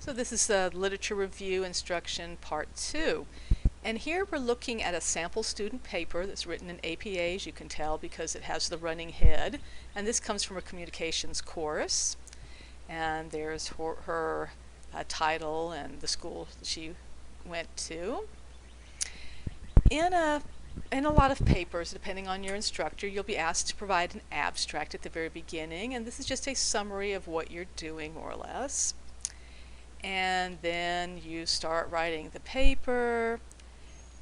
So this is the Literature Review Instruction Part 2. And here we're looking at a sample student paper that's written in APA, as you can tell, because it has the running head. And this comes from a communications course. And there's her title and the school that she went to. In a lot of papers, depending on your instructor, you'll be asked to provide an abstract at the very beginning. And this is just a summary of what you're doing, more or less. And then you start writing the paper,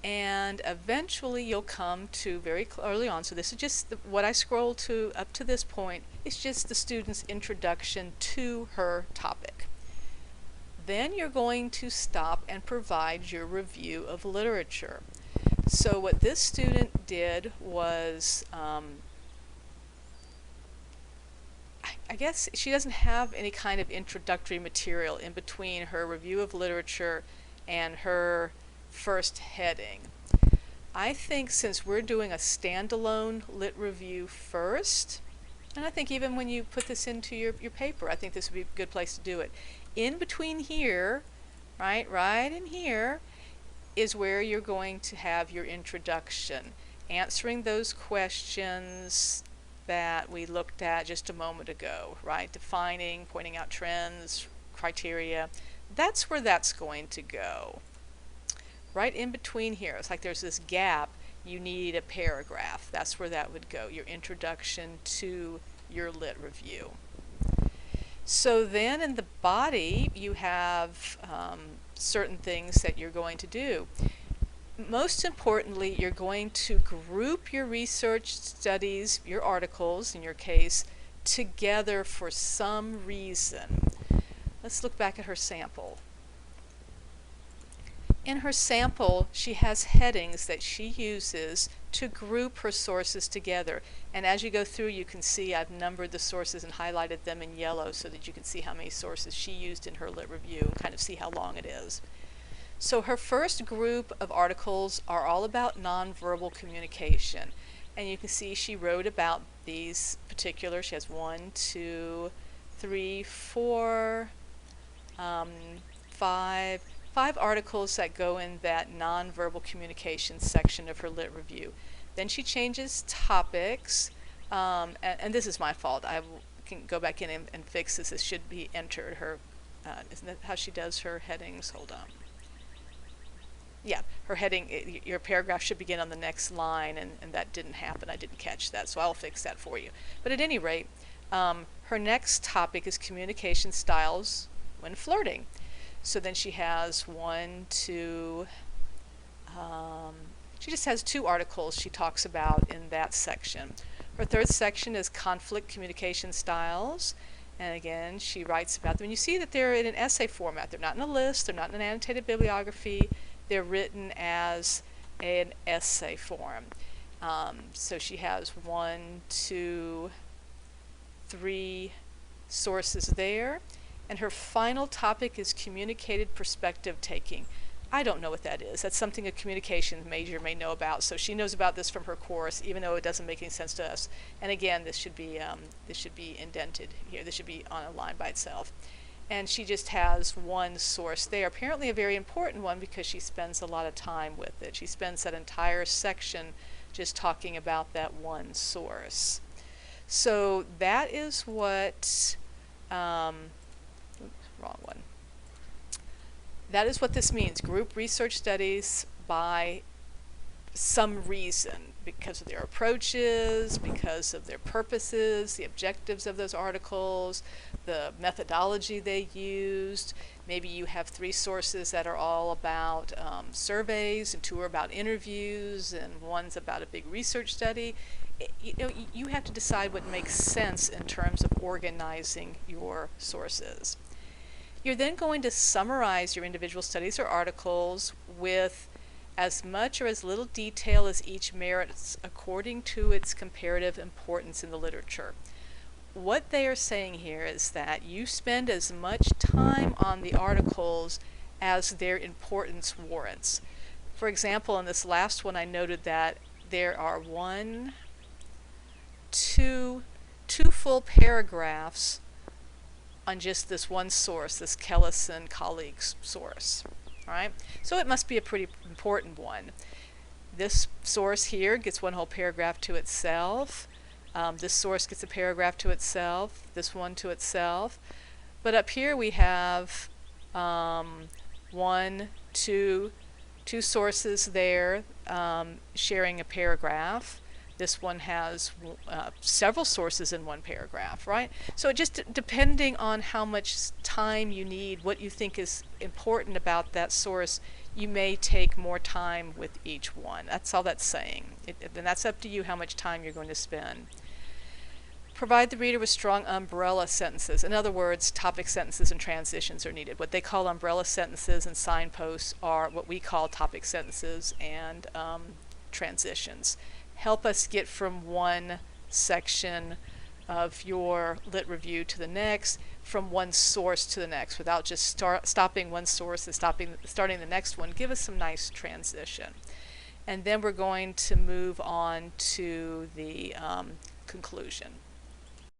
and eventually you'll come to very early on. So this is just what I scrolled to up to this point. It's just the student's introduction to her topic. Then you're going to stop and provide your review of literature. So what this student did was, I guess she doesn't have any kind of introductory material in between her review of literature and her first heading. I think since we're doing a standalone lit review first, and I think even when you put this into your paper, I think this would be a good place to do it. In between here, right in here, is where you're going to have your introduction, answering those questions that we looked at just a moment ago, right? Defining, pointing out trends, criteria. That's where that's going to go. Right in between here, it's like there's this gap, you need a paragraph. That's where that would go, your introduction to your lit review. So then in the body, you have certain things that you're going to do. Most importantly, you're going to group your research studies, your articles in your case, together for some reason. Let's look back at her sample. In her sample, she has headings that she uses to group her sources together. And as you go through, you can see I've numbered the sources and highlighted them in yellow so that you can see how many sources she used in her lit review and kind of see how long it is. So her first group of articles are all about nonverbal communication. And you can see she wrote about these particular, she has 1, 2, 3, 4, 5 articles that go in that nonverbal communication section of her lit review. Then she changes topics, and this is my fault. I can go back in and fix this. This should be entered. Isn't that how she does her headings? Hold on. Yeah, her heading, your paragraph should begin on the next line, and that didn't happen. I didn't catch that, so I'll fix that for you. But at any rate, her next topic is communication styles when flirting. So then she has 1, 2, she just has 2 articles she talks about in that section. Her third section is conflict communication styles. And again, she writes about them. And you see that they're in an essay format. They're not in a list. They're not in an annotated bibliography. They're written as an essay form. So she has 1, 2, 3 sources there. And her final topic is communicated perspective taking. I don't know what that is. That's something a communication major may know about. So she knows about this from her course, even though it doesn't make any sense to us. And again, this should be indented here. This should be on a line by itself. And she just has 1 source there, apparently a very important one because she spends a lot of time with it. She spends that entire section just talking about that 1 source. So that is what, wrong one. That is what this means, group research studies by some reason, because of their approaches, because of their purposes, the objectives of those articles, the methodology they used. Maybe you have 3 sources that are all about surveys, and 2 are about interviews, and 1's about a big research study. You have to decide what makes sense in terms of organizing your sources. You're then going to summarize your individual studies or articles with as much or as little detail as each merits according to its comparative importance in the literature. What they are saying here is that you spend as much time on the articles as their importance warrants. For example, in this last one I noted that there are 2 full paragraphs on just this one source, this Kellis and colleagues source. All right, so it must be a pretty important one. This source here gets one whole paragraph to itself. This source gets a paragraph to itself, this one to itself. But up here we have two sources there sharing a paragraph. This one has several sources in one paragraph, right? So just depending on how much time you need, what you think is important about that source, you may take more time with each one. That's all that's saying. And that's up to you how much time you're going to spend. Provide the reader with strong umbrella sentences. In other words, topic sentences and transitions are needed. What they call umbrella sentences and signposts are what we call topic sentences and transitions. Help us get from one section of your lit review to the next, from one source to the next, without just stopping one source and starting the next one. Give us some nice transition. And then we're going to move on to the conclusion.